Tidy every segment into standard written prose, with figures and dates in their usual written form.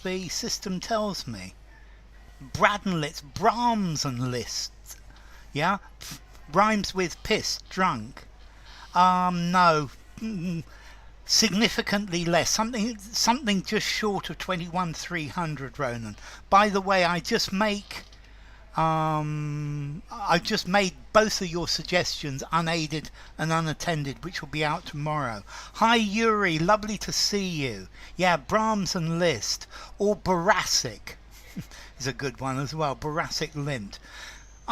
the system tells me. Bradenlitz, Brahms and Liszt. Yeah? Rhymes with piss, drunk. No. Significantly less. Something just short of 21,300, Ronan. By the way, I just made both of your suggestions unaided and unattended, which will be out tomorrow. Hi Yuri, lovely to see you. Yeah, Brahms and Liszt, or Barasic is a good one as well. Barasic Lint.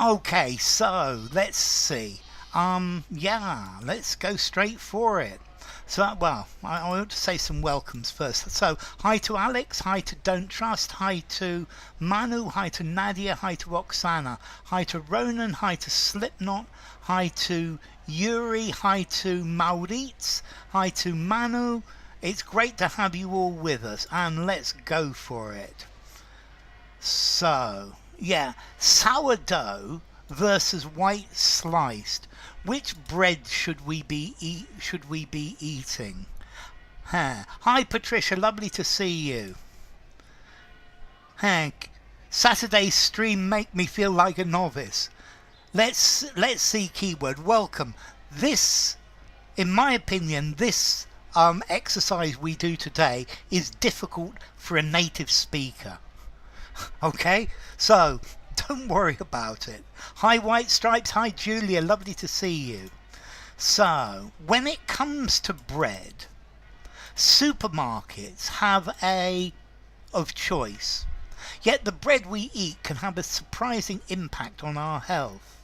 Okay, so let's see. Yeah, let's go straight for it. So, well, I want to say some welcomes first. So, hi to Alex, hi to Don't Trust, hi to Manu, hi to Nadia, hi to Oksana, hi to Ronan, hi to Slipknot, hi to Yuri, hi to Maurits, hi to Manu. It's great to have you all with us, and let's go for it. So, yeah, sourdough versus white sliced. Which bread should we be eating? Hi Patricia, lovely to see you. Hank, Saturday's stream make me feel like a novice. Let's see keyword. Welcome. This, in my opinion, this exercise we do today is difficult for a native speaker. Okay, so don't worry about it. Hi White Stripes, hi Julia, lovely to see you. So, when it comes to bread, supermarkets have of choice. Yet the bread we eat can have a surprising impact on our health.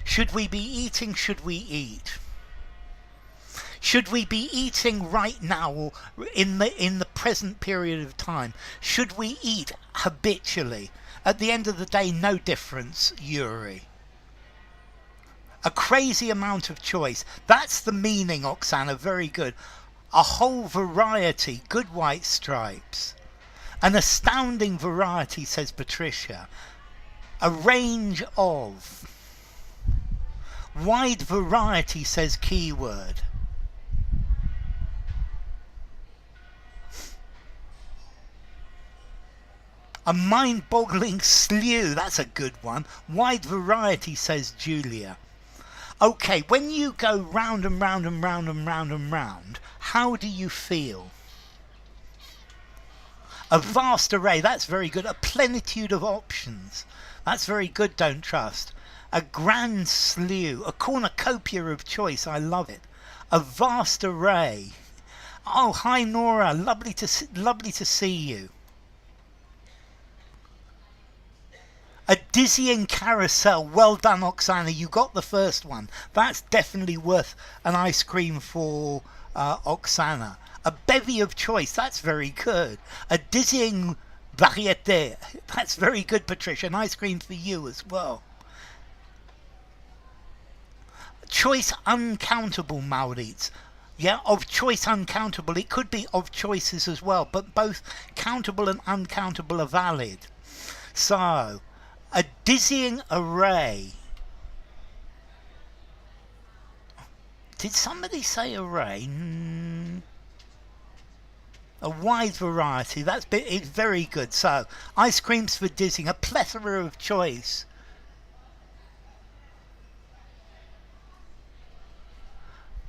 Should we be eating? Should we eat? Should we be eating right now or in the present period of time? Should we eat habitually? At the end of the day, no difference, Yuri. A crazy amount of choice. That's the meaning, Oksana. Very good. A whole variety. Good White Stripes. An astounding variety, says Patricia. A range of. Wide variety, says keyword. A mind-boggling slew, that's a good one. Wide variety, says Julia. Okay, when you go round and round and round and round and round, how do you feel? A vast array, that's very good. A plenitude of options. That's very good, Don't Trust. A grand slew, a cornucopia of choice, I love it. A vast array. Oh, hi Nora, lovely to see you. A dizzying carousel. Well done, Oksana. You got the first one. That's definitely worth an ice cream for Oksana. A bevy of choice. That's very good. A dizzying variété. That's very good, Patricia. An ice cream for you as well. Choice uncountable, Maurits. Yeah, of choice uncountable. It could be of choices as well, but both countable and uncountable are valid. So, a dizzying array. Did somebody say array? A wide variety. It's very good. So, ice creams for dizzying. A plethora of choice.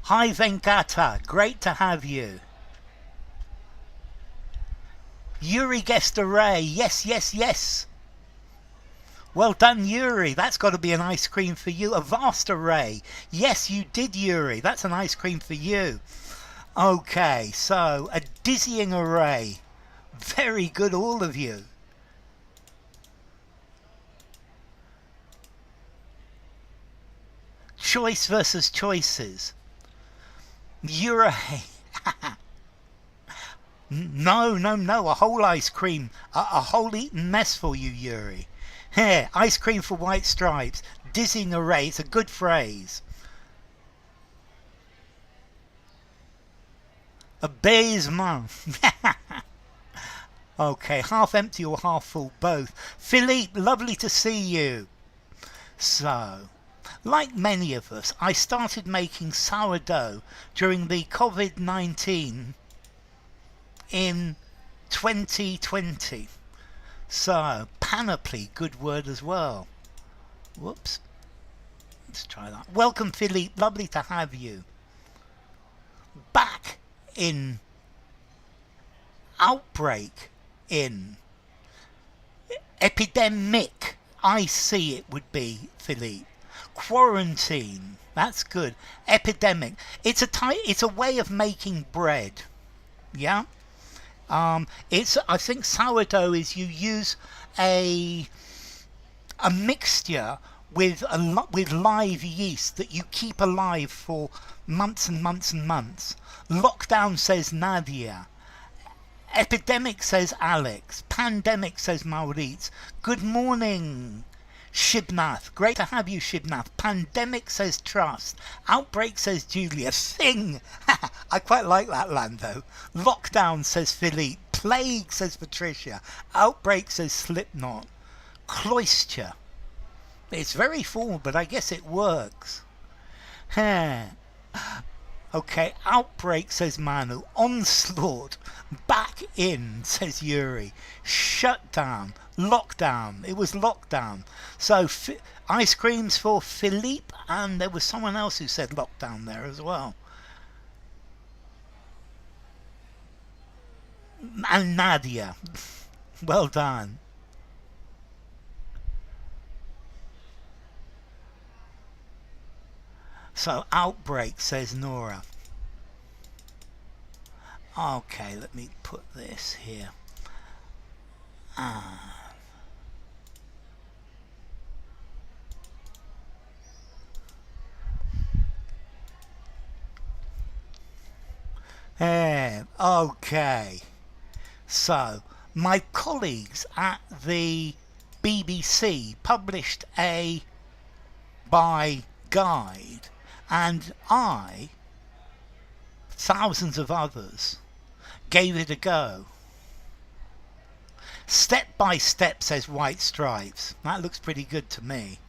Hi Venkata. Great to have you. Yuri guessed array. Yes, yes, yes. Well done, Yuri. That's got to be an ice cream for you. A vast array. Yes, you did, Yuri. That's an ice cream for you. Okay, so a dizzying array. Very good, all of you. Choice versus choices. Yuri. No. A whole ice cream. A whole eaten mess for you, Yuri. Here, ice cream for White Stripes. Dizzying array. It's a good phrase. A basement. Okay, half empty or half full, both. Philippe, lovely to see you. So, Like many of us, I started making sourdough during the COVID-19 in 2020. So, panoply, good word as well. Whoops. Let's try that. Welcome, Philippe. Lovely to have you. Back in. Outbreak in. Epidemic. I see it would be, Philippe. Quarantine. That's good. Epidemic. It's a way of making bread. Yeah? I think sourdough is you use a mixture with live yeast that you keep alive for months and months and months. Lockdown, says Nadia. Epidemic, says Alex. Pandemic, says Maurice. Good morning, Shibnath. Great to have you, Shibnath. Pandemic, says Trust. Outbreak, says Julia. Thing. I quite like that, Lando. Lockdown, says Philippe. Plague, says Patricia. Outbreak, says Slipknot. Cloister. It's very formal, but I guess it works. Okay, outbreak, says Manu. Onslaught. Back in, says Yuri. Shutdown. Lockdown. It was lockdown. So, ice creams for Philippe, and there was someone else who said lockdown there as well. And Nadia. Well done. So, outbreak, says Nora. Okay, let me put this here. Okay. So, my colleagues at the BBC published a guide, and I, thousands of others, gave it a go. Step by step, says White Stripes. That looks pretty good to me.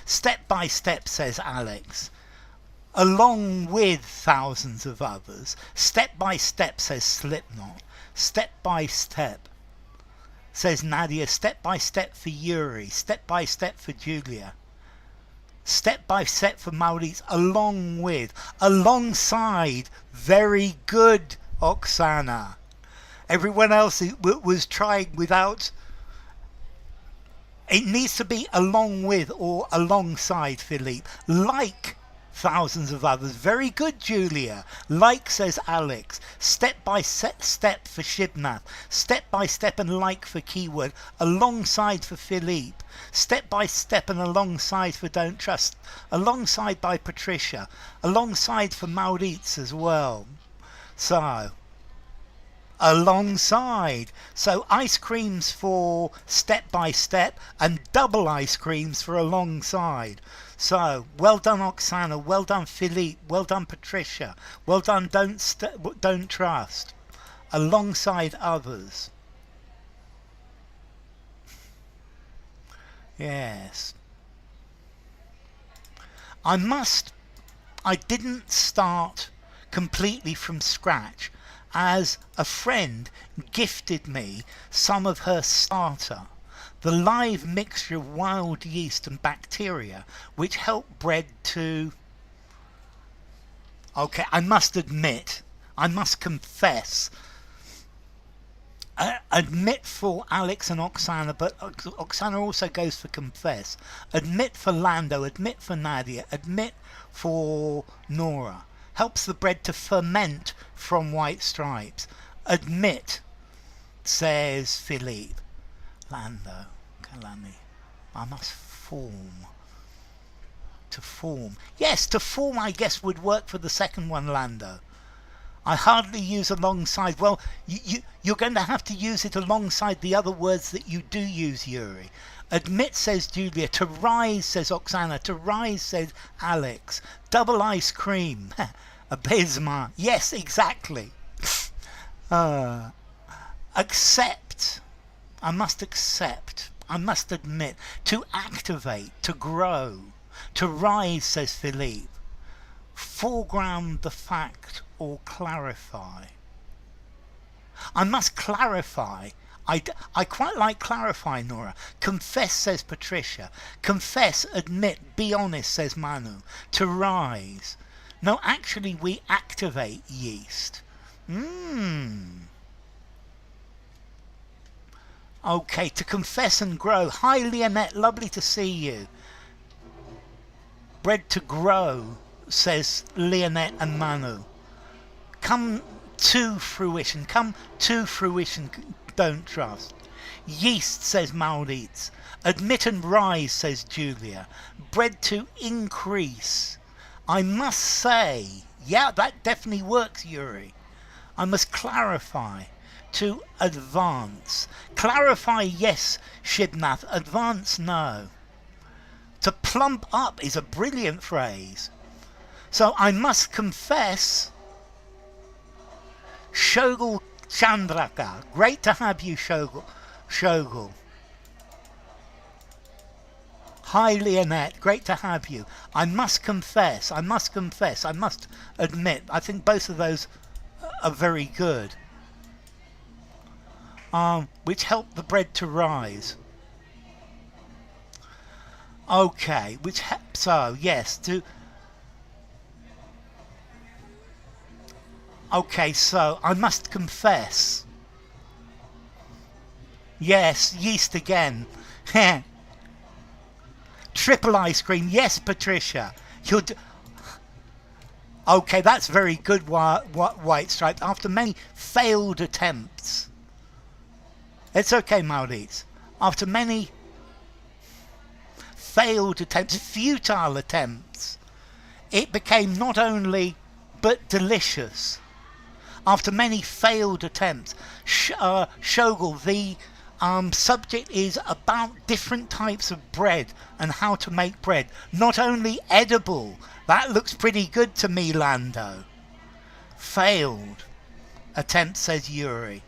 Step by step, says Alex. Along with thousands of others. Step by step, says Slipknot. Step by step, says Nadia. Step by step for Yuri. Step by step for Julia. Step by step for Maurice. Along with. Alongside. Very good, Oksana. Everyone else was trying without. It needs to be along with or alongside, Philippe. Like thousands of others. Very good, Julia. Like, says Alex. Step by step for Shibnath. Step by step and like for keyword. Alongside for Philippe. Step by step and alongside for Don't Trust. Alongside by Patricia. Alongside for Maurice as well. So, alongside. So ice creams for step by step and double ice creams for alongside. So well done, Oksana. Well done, Philippe. Well done, Patricia. Well done, Don't Trust. Alongside others. Yes. I didn't start completely from scratch, as a friend gifted me some of her starter, the live mixture of wild yeast and bacteria, which help bread to... Okay, I must confess, admit for Alex and Oksana, but Oksana also goes for confess. Admit for Lando, admit for Nadia, admit for Nora. Helps the bread to ferment from White Stripes. Admit, says Philippe. Lando, Kalani. I must form. To form. Yes, to form I guess would work for the second one, Lando. I hardly use alongside. Well, you're going to have to use it alongside the other words that you do use, Yuri. Admit, says Julia. To rise, says Oksana. To rise, says Alex. Double ice cream. Abysma. Yes, exactly. Accept. I must accept. I must admit. To activate. To grow. To rise, says Philippe. Foreground the fact or clarify. I must clarify. I quite like clarify, Nora. Confess, says Patricia. Confess, admit, be honest, says Manu. To rise. No, actually we activate yeast. Okay, to confess and grow. Hi Leonette, lovely to see you. Bread to grow, says Leonette and Manu. Come to fruition, don't trust. Yeast, says Maurits. Admit and rise, says Julia. Bread to increase. I must say, yeah, that definitely works, Yuri. I must clarify. To advance. Clarify, yes, Shibnath. Advance, no. To plump up is a brilliant phrase. So I must confess. Shogul Chandraka. Great to have you, Shogul. Hi, Leonette. Great to have you. I must confess. I must admit. I think both of those are very good. Which help the bread to rise. Okay, which helps, so yes, to... Okay, so I must confess. Yes, yeast again. Triple ice cream, yes, Patricia. Okay, that's very good, White Stripe. After many failed attempts. It's okay, Maurits. After many failed attempts, futile attempts, it became not only but delicious. After many failed attempts, Shogul, the subject is about different types of bread and how to make bread. Not only edible, that looks pretty good to me, Lando. Failed attempt, says Yuri.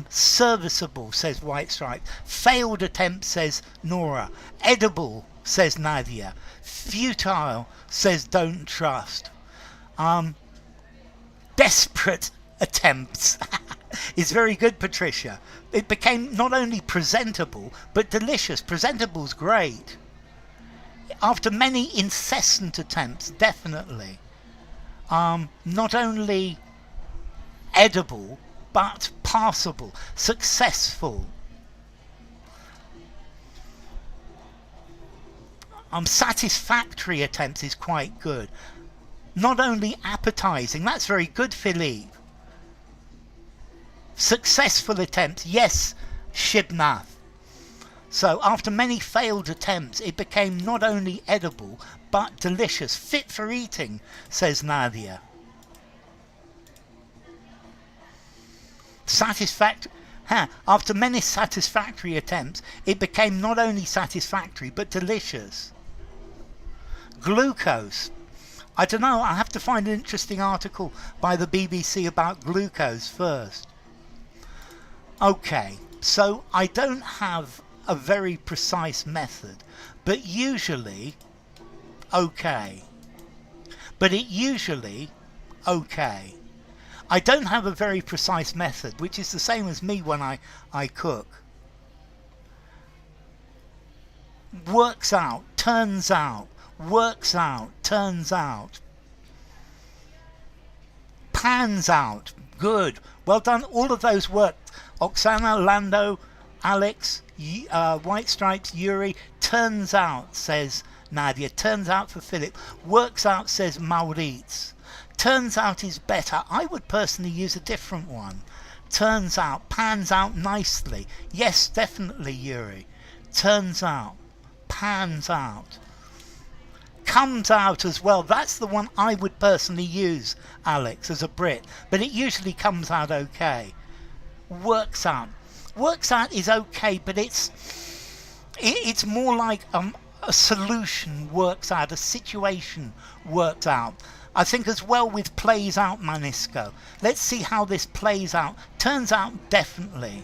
Serviceable, says White Stripe. Failed attempt, says Nora. Edible, says Nadia. Futile, says Don't Trust. Desperate attempts is very good, Patricia. It became not only presentable, but delicious. Presentable's great. After many incessant attempts, definitely. Not only edible, but passable, successful. Satisfactory attempts is quite good. Not only appetizing, that's very good, Philippe. Successful attempts, yes, Shibnath. So after many failed attempts, it became not only edible, but delicious, fit for eating, says Nadia. After many satisfactory attempts, it became not only satisfactory, but delicious. Glucose. I don't know, I have to find an interesting article by the BBC about glucose first. Okay, so I don't have a very precise method, but usually, okay. I don't have a very precise method, which is the same as me when I cook. Works out, turns out, works out, turns out. Pans out, good. Well done, all of those worked. Oksana, Lando, Alex, White Stripes, Yuri. Turns out, says Nadia. Turns out for Philip. Works out, says Maurits. Turns out is better. I would personally use a different one. Turns out, pans out nicely. Yes, definitely, Yuri. Turns out, pans out. Comes out as well. That's the one I would personally use, Alex, as a Brit. But it usually comes out okay. Works out. Works out is okay, but it's more like a solution works out, a situation works out. I think as well with plays out, Manisco. Let's see how this plays out. Turns out definitely.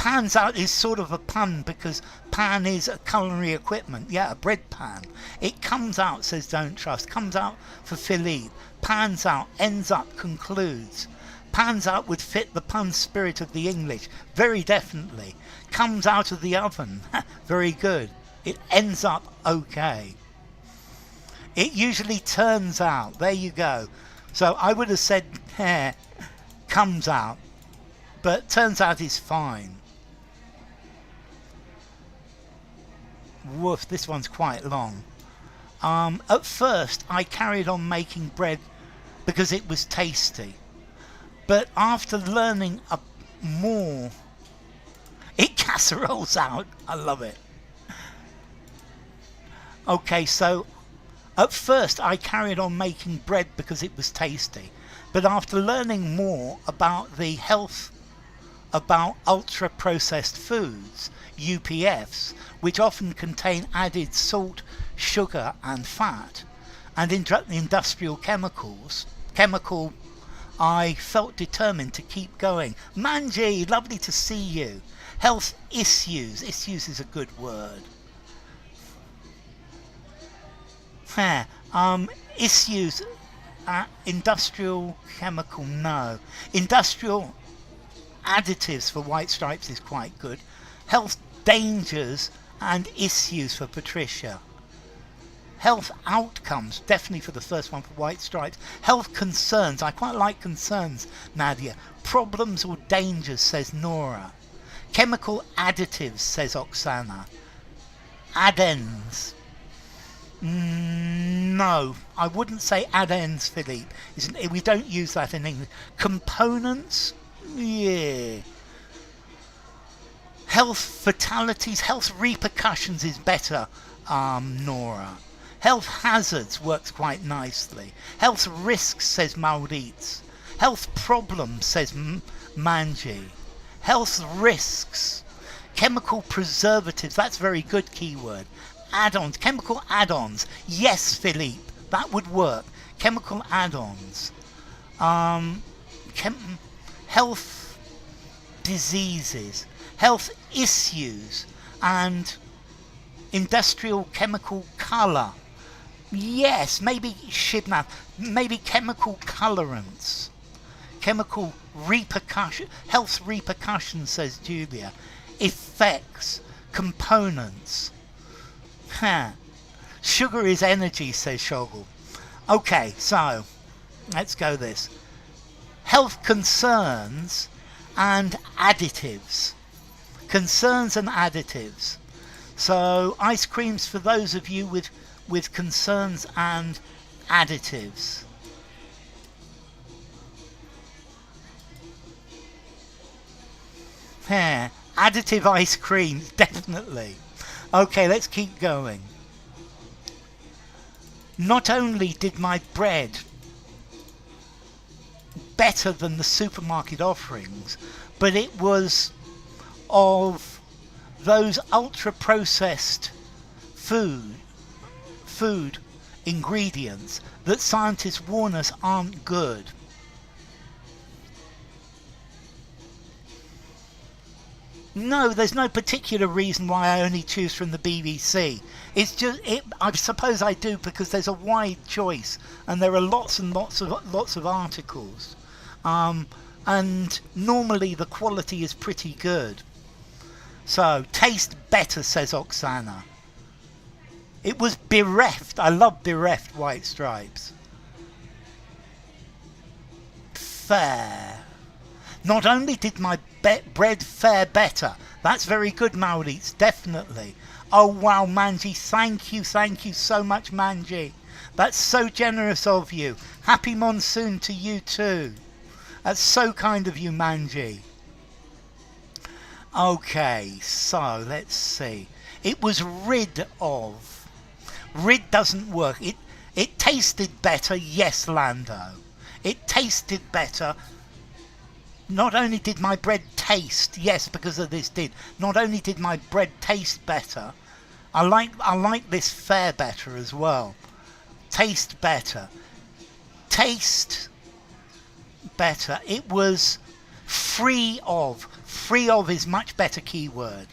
Pans out is sort of a pun because pan is a culinary equipment. Yeah, a bread pan. It comes out, says Don't Trust. Comes out for Philippe. Pans out, ends up, concludes. Pans out would fit the pun spirit of the English. Very definitely. Comes out of the oven. Very good. It ends up okay. It usually turns out. There you go. So I would have said comes out. But turns out is fine. Woof, this one's quite long. At first I carried on making bread because it was tasty. But after learning more, it casseroles out. I love it. Okay, so at first I carried on making bread because it was tasty. But after learning more about the health, about ultra-processed foods, UPFs, which often contain added salt, sugar and fat, and industrial chemicals, I felt determined to keep going. Manji, lovely to see you. Health issues. Issues is a good word. Issues. Industrial chemical, no. Industrial additives for White Stripes is quite good. Health dangers and issues for Patricia. Health outcomes, definitely for the first one for White Stripes. Health concerns, I quite like concerns, Nadia. Problems or dangers, says Nora. Chemical additives, says Oksana. Addends. No, I wouldn't say addends, Philippe. We don't use that in English. Components? Yeah. Health fatalities, health repercussions is better, Nora. Health hazards works quite nicely. Health risks, says Maurits. Health problems, says Manji. Health risks. Chemical preservatives, that's very good keyword. Add-ons, chemical add-ons. Yes, Philippe, that would work. Chemical add-ons. Health diseases. Health issues. And industrial chemical colour. Yes, maybe Shibnath. Maybe chemical colorants. Chemical repercussion. Health repercussions, says Julia. Effects. Components. Sugar is energy, says Shoggle. Okay, so let's go this. Health concerns and additives. Concerns and additives. So ice creams for those of you with concerns and additives. Additive ice cream, definitely. Okay, let's keep going. Not only did my bread better than the supermarket offerings, but it was of those ultra-processed food ingredients that scientists warn us aren't good. No, there's no particular reason why I only choose from the BBC. It's just, I suppose I do because there's a wide choice and there are lots and lots of articles. And normally the quality is pretty good. So, taste better, says Oksana. It was bereft. I love bereft White Stripes. Fair. Not only did my bread fare better. That's very good, Maurits, definitely. Oh wow, Manji, thank you so much, Manji. That's so generous of you. Happy monsoon to you too. That's so kind of you, Manji. Okay, so let's see. It was rid of. Rid doesn't work. It tasted better, yes, Lando. It tasted better. Not only did my bread taste, yes, because of this did. Not only did my bread taste better, I like this fare better as well. Taste better. Taste better. It was free of Free of is much better keyword.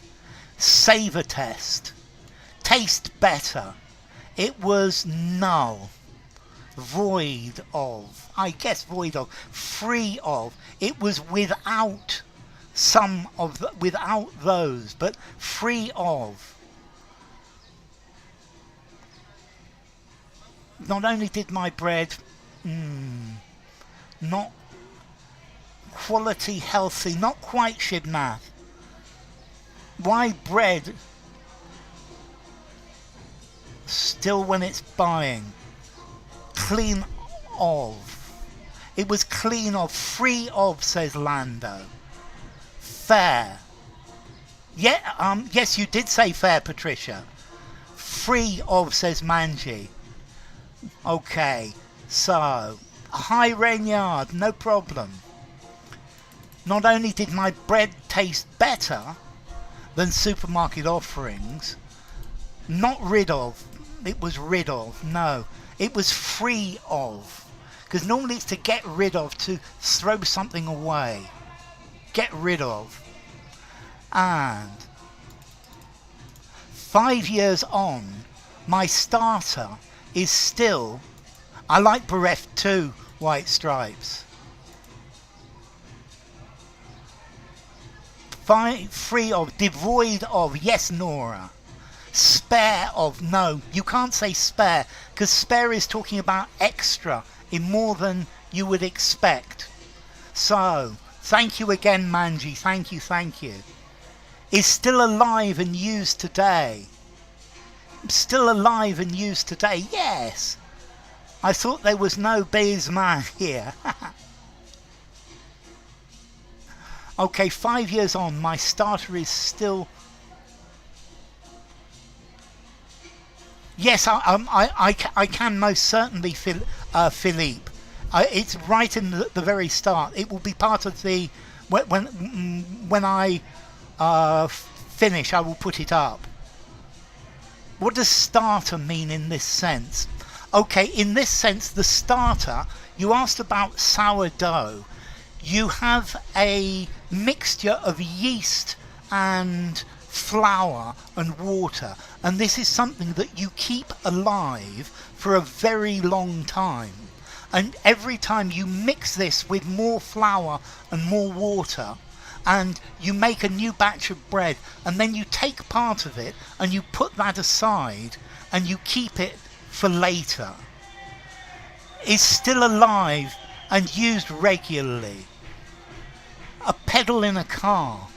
Savor test. Taste better. It was null. Void of. I guess void of. Free of. It was without some of without those, but free of. Not only did my bread not quality, healthy, not quite Shibnath. Why bread still when it's buying? Clean of. It was clean of, free of, says Lando. Fair. Yeah, yes, you did say fair, Patricia. Free of, says Manji. Okay, so hi Rainyard, no problem. Not only did my bread taste better than supermarket offerings, not rid of, it was rid of, no, it was free of. Because normally it's to get rid of, to throw something away. Get rid of. And 5 years on, my starter is still, I like bereft too, White Stripes. Free of, devoid of, yes Nora. Spare of, no, you can't say spare, because spare is talking about extra in more than you would expect. So, thank you again Manji, thank you. Is still alive and used today. Still alive and used today, yes. I thought there was no Bezman here. Okay, 5 years on, my starter is still... Yes, I can most certainly, Philippe. It's right in the very start. It will be part of the... When I finish, I will put it up. What does starter mean in this sense? Okay, in this sense, the starter, you asked about sourdough. You have a mixture of yeast and flour and water, and this is something that you keep alive for a very long time. And every time you mix this with more flour and more water, and you make a new batch of bread, and then you take part of it and you put that aside and you keep it for later. Is still alive and used regularly. A pedal in a car.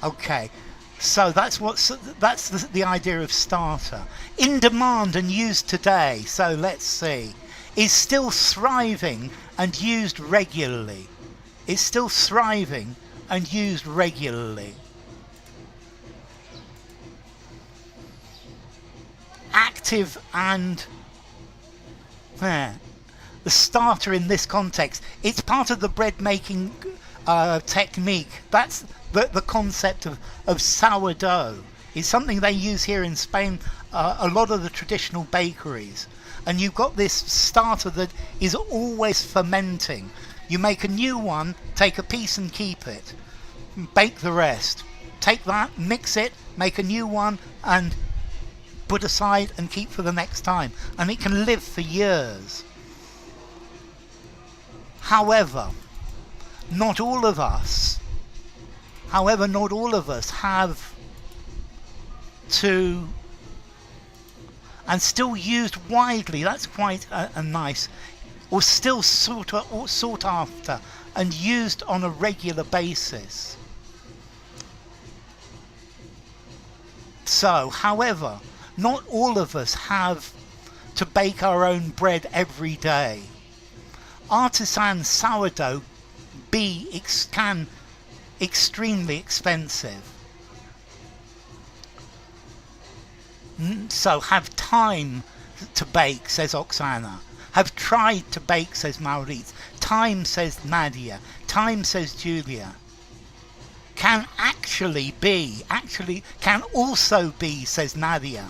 Okay, so that's the idea of starter. In demand and used today. So let's see. Is still thriving and used regularly. Is still thriving and used regularly. Active and the starter in this context, it's part of the bread making technique. That's the concept of sourdough. It's something they use here in Spain, a lot of the traditional bakeries. And you've got this starter that is always fermenting. You make a new one, take a piece and keep it. Bake the rest. Take that, mix it, make a new one, and put aside and keep for the next time. And it can live for years. However, not all of us have to, and still used widely, that's quite a nice, or still sought after and used on a regular basis. So, however, not all of us have to bake our own bread every day. Artisan sourdough can extremely expensive. So have time to bake, says Oksana. Have tried to bake, says Maurice. Time, says Nadia. Time, says Julia. Can actually be, can also be, says Nadia.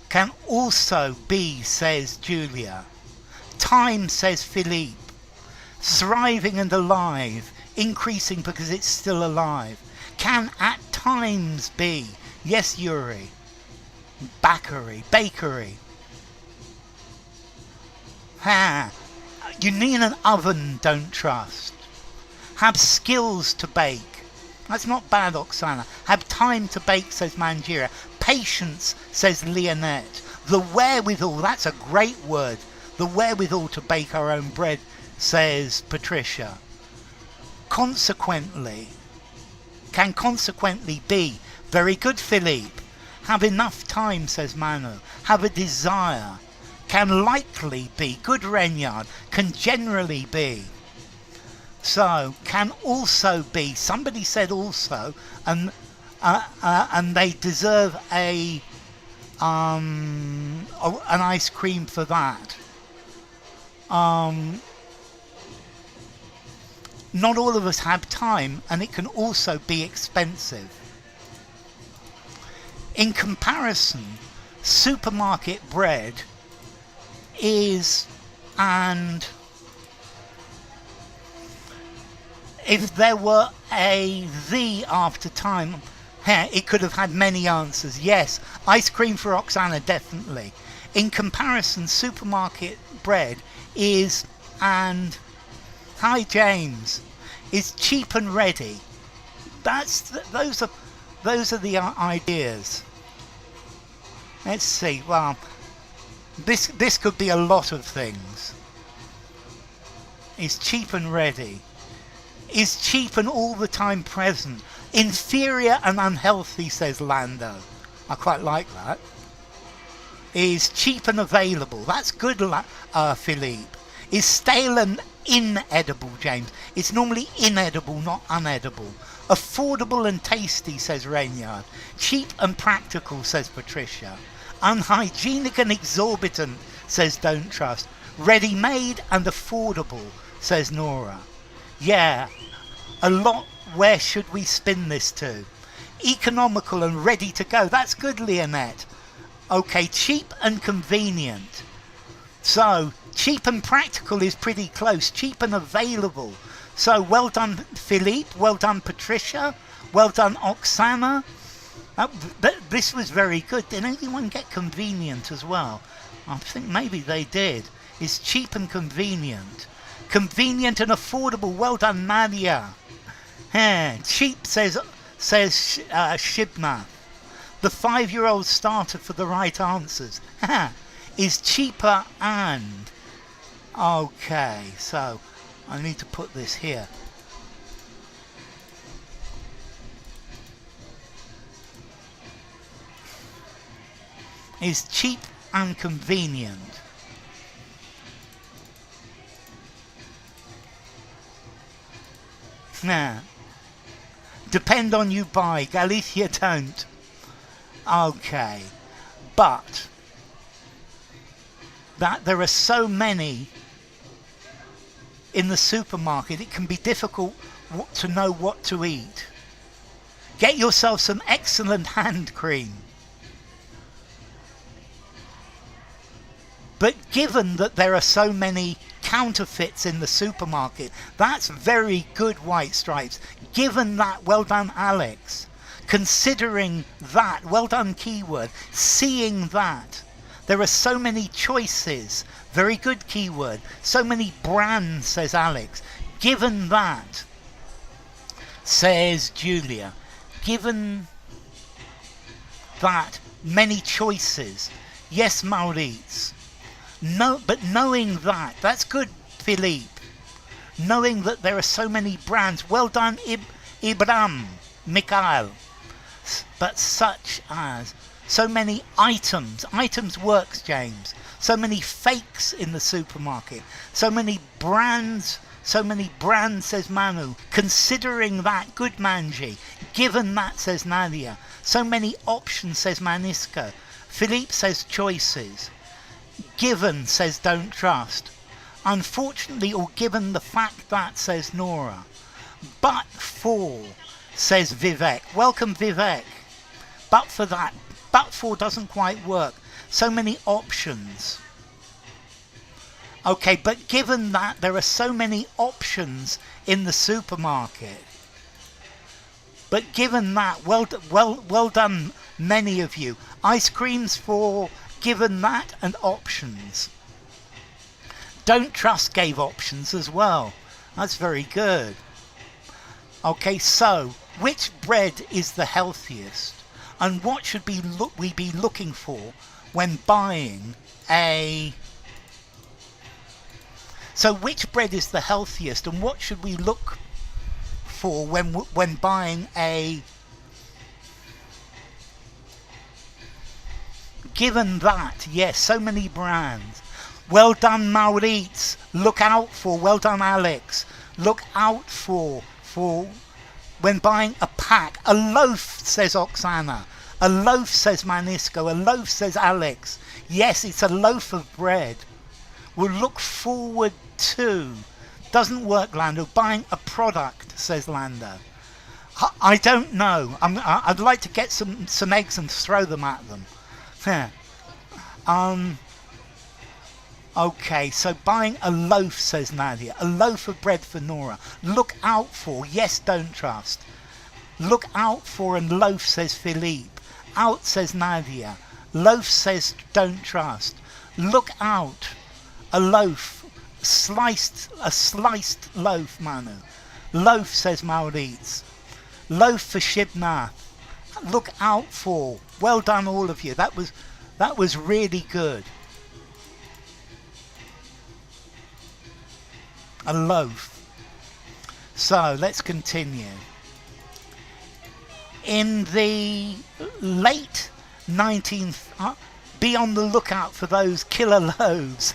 Can also be, says Julia. Time, says Philippe. thriving and alive, increasing because it's still alive. Can at times be. Yes, Yuri. Bakery. Ha. You need an oven, don't trust. Have skills to bake. That's not bad, Oksana. Have time to bake, says Manjira. Patience, says Leonette. The wherewithal, that's a great word. The wherewithal to bake our own bread, says Patricia. Consequently. Can consequently be. Very good, Philippe. Have enough time, says Manu. Have a desire. Can likely be. Good, Renyard. Can generally be. So, can also be. Somebody said also, and they deserve an ice cream for that. Not all of us have time, and it can also be expensive. In comparison, supermarket bread is, and if there were a the after time, it could have had many answers. Yes, ice cream for Oksana, definitely. In comparison, supermarket bread is, and hi James, is cheap and ready. Those are the ideas. Let's see. Well, this could be a lot of things. Is cheap and ready. Is cheap and all the time present. Inferior and unhealthy, says Lando. I quite like that. Is cheap and available. That's good, Philippe. Is stale and inedible, James. It's normally inedible, not unedible. Affordable and tasty, says Reynard. Cheap and practical, says Patricia. Unhygienic and exorbitant, says Don't Trust. Ready-made and affordable, says Nora. Yeah, a lot. Where should we spin this to? Economical and ready to go. That's good, Leonette. Okay, cheap and convenient. So, cheap and practical is pretty close. Cheap and available. So, well done, Philippe. Well done, Patricia. Well done, Oksana. This was very good. Did anyone get convenient as well? I think maybe they did. It's cheap and convenient. Convenient and affordable. Well done, Nadia. Cheap, says Shibna. The 5-year-old starter for the right answers. Is cheaper and. Okay, so I need to put this here. Is cheap and convenient. Depend on you buy. Galicia don't. Okay. But that there are so many in the supermarket, it can be difficult to know what to eat. Get yourself some excellent hand cream. But given that there are so many counterfeits in the supermarket, that's very good, White Stripes. Given that, well done, Alex. Considering that, well done, keyword. Seeing that, there are so many choices. Very good, keyword. So many brands, says Alex. Given that, says Julia. Given that, many choices. Yes, Maurice. No, but knowing that, that's good, Philippe. Knowing that there are so many brands. Well done, Ibram, Mikhail. But such as so many items. Items works, James. So many fakes in the supermarket. So many brands, says Manu. Considering that, good Manji. Given that, says Nadia. So many options, says Maniska. Philippe says choices. Given, says Don't Trust. Unfortunately, or given the fact that, says Nora. But for, says Vivek. Welcome, Vivek. But for that. But for doesn't quite work. So many options. Okay, but given that there are so many options in the supermarket, but given that, well done, many of you. Ice creams for given that and options. Don't trust gave options as well. That's very good. Okay, so which bread is the healthiest, and what should we be looking for when buying a... So which bread is the healthiest, and what should we look for when buying a... Given that, yes, so many brands. Well done, Maurits. Look out for. Well done, Alex. Look out for when buying a pack. A loaf, says Oksana. A loaf, says Manisco. A loaf, says Alex. Yes, it's a loaf of bread. We'll look forward to. Doesn't work, Lando. Buying a product, says Lando. I don't know. I'd like to get some eggs and throw them at them. Okay, so buying a loaf, says Nadia. A loaf of bread for Nora. Look out for. Yes, don't trust. Look out for and loaf, says Philippe. Out, says Nadia. Loaf, says don't trust. Look out. A loaf. A sliced loaf, Manu. Loaf, says Maurits. Loaf for Shibnath. Look out for. Well done, all of you. That was really good. A loaf. So let's continue. In the late 19th, be on the lookout for those killer loaves.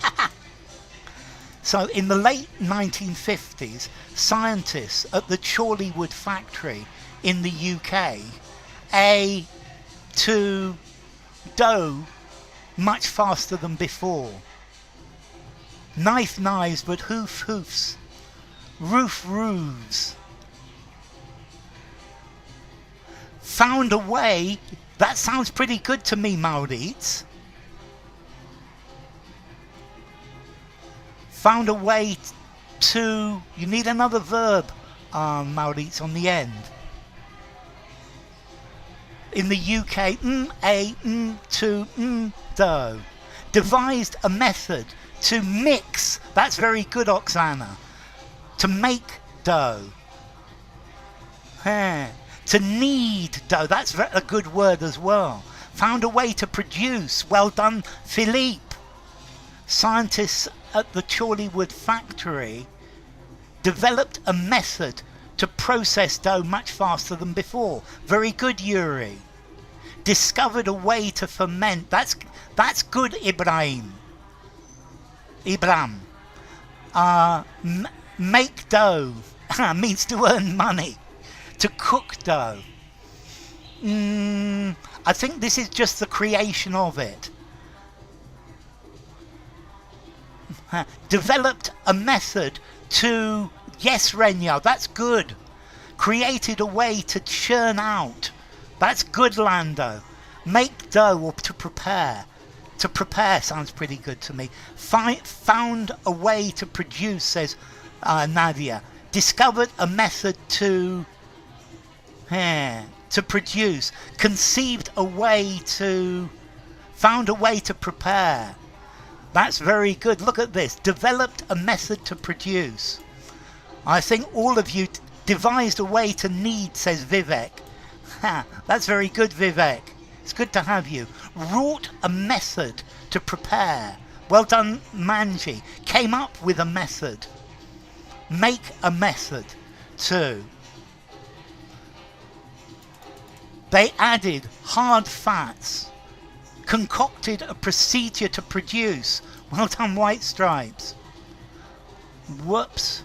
So in the late 1950s, scientists at the Chorleywood factory in the UK, to dough much faster than before. Knives, but hoofs. Roofs. Found a way. That sounds pretty good to me, Maurits. Found a way to... You need another verb, Maurits, on the end. In the UK, dough. Devised a method to mix, that's very good, Oksana. To make dough. To knead dough, that's a good word as well. Found a way to produce, well done, Philippe. Scientists at the Chorleywood factory developed a method to process dough much faster than before. Very good, Yuri. Discovered a way to ferment, that's good, Ibrahim. Make dough means to earn money. To cook dough. I think this is just the creation of it. Developed a method to... Yes, Renya, that's good. Created a way to churn out. That's good, Lando. Make dough or to prepare. To prepare sounds pretty good to me. Found a way to produce, says Nadia. Discovered a method to produce. Conceived a way to... Found a way to prepare. That's very good. Look at this. Developed a method to produce. I think all of you devised a way to knead, says Vivek. That's very good, Vivek. It's good to have you. Wrought a method to prepare. Well done, Manji. Came up with a method. Make a method too. They added hard fats. Concocted a procedure to produce. Well done, White Stripes. Whoops.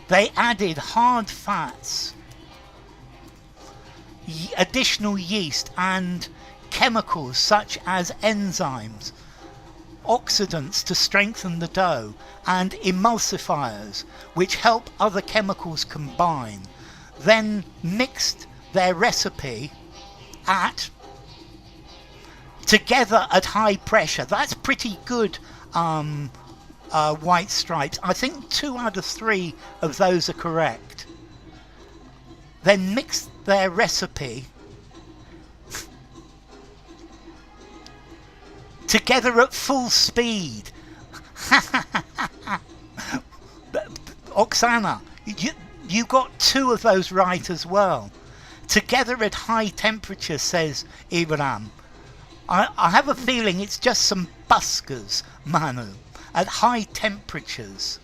They added hard fats, additional yeast and chemicals such as enzymes, oxidants to strengthen the dough, and emulsifiers which help other chemicals combine. Then mixed their recipe at Together at high pressure. That's pretty good, White Stripes. I think 2 out of 3 of those are correct. Then mix their recipe together at full speed. Oksana, you got 2 of those right as well. Together at high temperature, says Ibrahim. I have a feeling it's just some buskers, Manu. At high temperatures.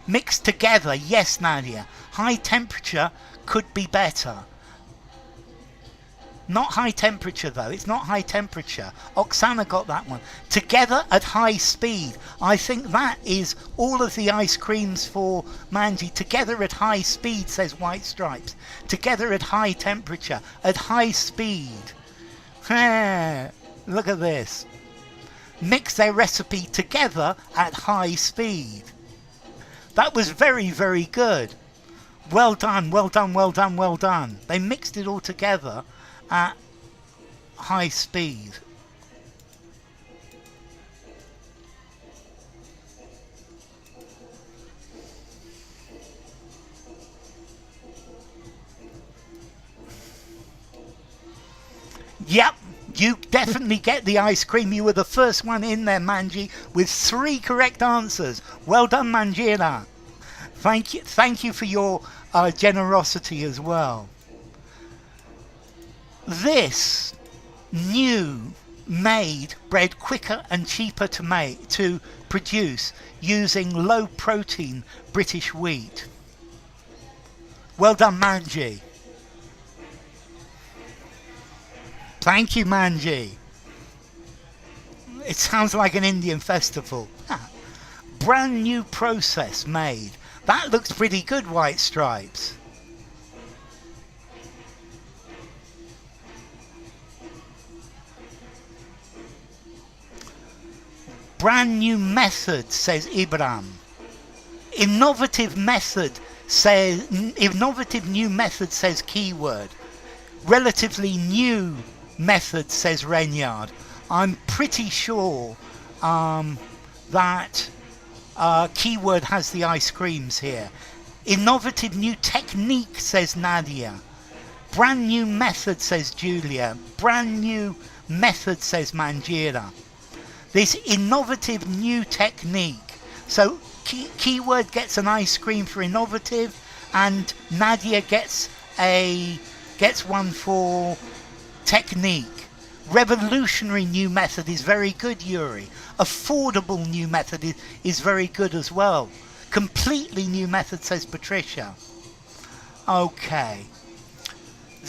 Mixed together, yes, Nadia. High temperature could be better. Not high temperature though, it's not high temperature. Oksana got that one. Together at high speed. I think that is all of the ice creams for Manji. Together at high speed, says White Stripes. Together at high temperature. At high speed. Look at this. Mix their recipe together at high speed. That was very, very good. Well done, well done, well done, well done. They mixed it all together at high speed. Yep, you definitely get the ice cream. You were the first one in there, Manji, with 3 correct answers. Well done, Manjira. Thank you for your generosity as well. This new made bread quicker and cheaper to produce using low protein British wheat. Well done, Manji. Thank you, Manji. It sounds like an Indian festival. Brand new process made. That looks pretty good, White Stripes. Brand new method, says Ibrahim. Innovative new method, says Keyword. Relatively new method, says Renyard. I'm pretty sure that Keyword has the ice creams here. Innovative new technique, says Nadia. Brand new method, says Julia. Brand new method, says Manjira. This innovative new technique. So Keyword gets an ice cream for innovative, and Nadia gets one for technique. Revolutionary new method is very good, Yuri. Affordable new method is very good as well. Completely new method, says Patricia. Okay.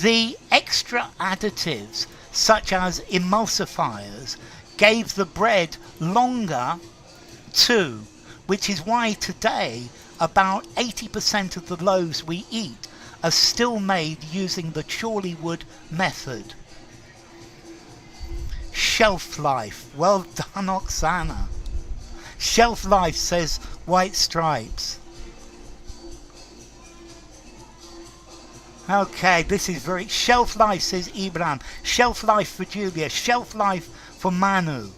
The extra additives, such as emulsifiers, gave the bread longer too, which is why today about 80% of the loaves we eat are still made using the Chorleywood method. Shelf life. Well done, Oksana. Shelf life, says White Stripes. Okay, this is very... Shelf life, says Ibrahim. Shelf life for Julia. Shelf life for Manu.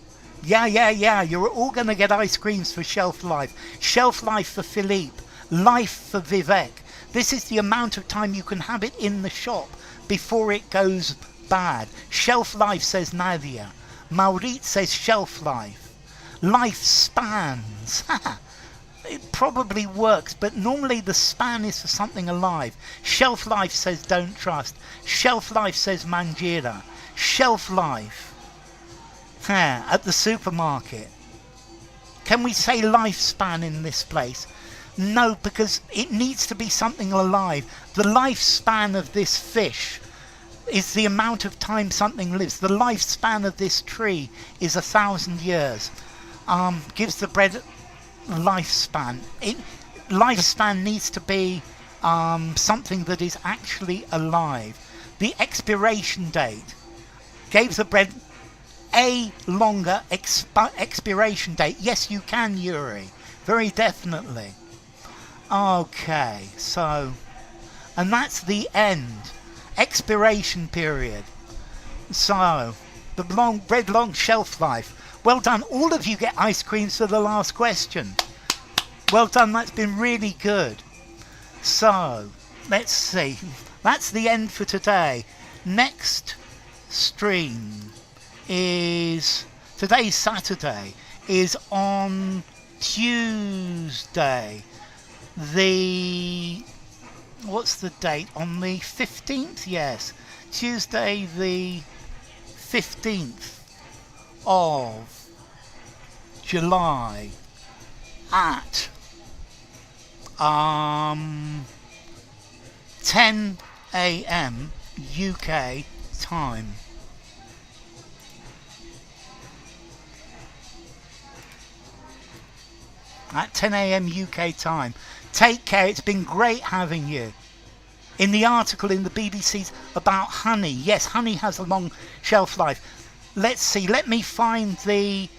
Yeah. You're all going to get ice creams for shelf life. Shelf life for Philippe. Life for Vivek. This is the amount of time you can have it in the shop before it goes bad. Shelf life, says Nadia. Maurit says shelf life. Lifespans. It probably works, but normally the span is for something alive. Shelf life, says Don't Trust. Shelf life, says Manjira. Shelf life. At the supermarket. Can we say lifespan in this place? No, because it needs to be something alive. The lifespan of this fish is the amount of time something lives. The lifespan of this tree is 1,000 years. Gives the bread lifespan. Lifespan needs to be something that is actually alive. The expiration date gave the bread a longer expiration date. Yes, you can, Yuri. Very definitely. Okay, so... And that's the end. Expiration period. So, The bread long shelf life. Well done. All of you get ice creams for the last question. Well done. That's been really good. So, let's see. That's the end for today. Next stream is, today's Saturday, is on Tuesday. What's the date? On the 15th? Yes. Tuesday the 15th of July at 10 a.m. UK time. At 10 a.m. UK time. Take care. It's been great having you. In the article in the BBC's about honey, yes, honey has a long shelf life. Let's see. Let me find the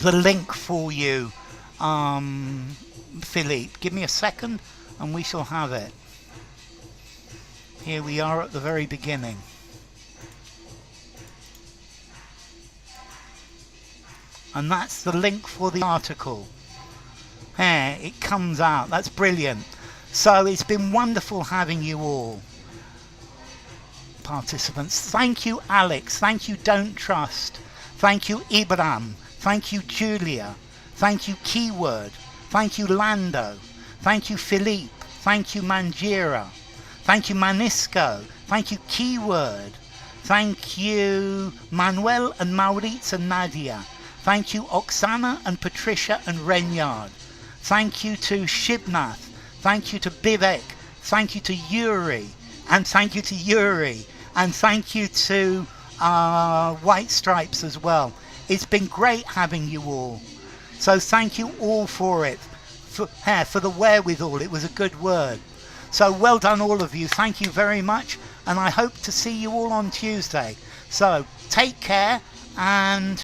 link for you, Philippe. Give me a second, and we shall have it. Here we are at the very beginning. And that's the link for the article. There, it comes out. That's brilliant. So it's been wonderful having you all, participants. Thank you, Alex. Thank you, Don't Trust. Thank you, Ibram. Thank you, Julia. Thank you, Keyword. Thank you, Lando. Thank you, Philippe. Thank you, Mangira. Thank you, Manisco. Thank you, Keyword. Thank you, Manuel and Mauritz and Nadia. Thank you, Oksana and Patricia and Renyard. Thank you to Shibnath. Thank you to Bivek. Thank you to Yuri. And thank you to Yuri. And thank you to White Stripes as well. It's been great having you all. So thank you all for it. For the wherewithal. It was a good word. So well done all of you. Thank you very much. And I hope to see you all on Tuesday. So take care and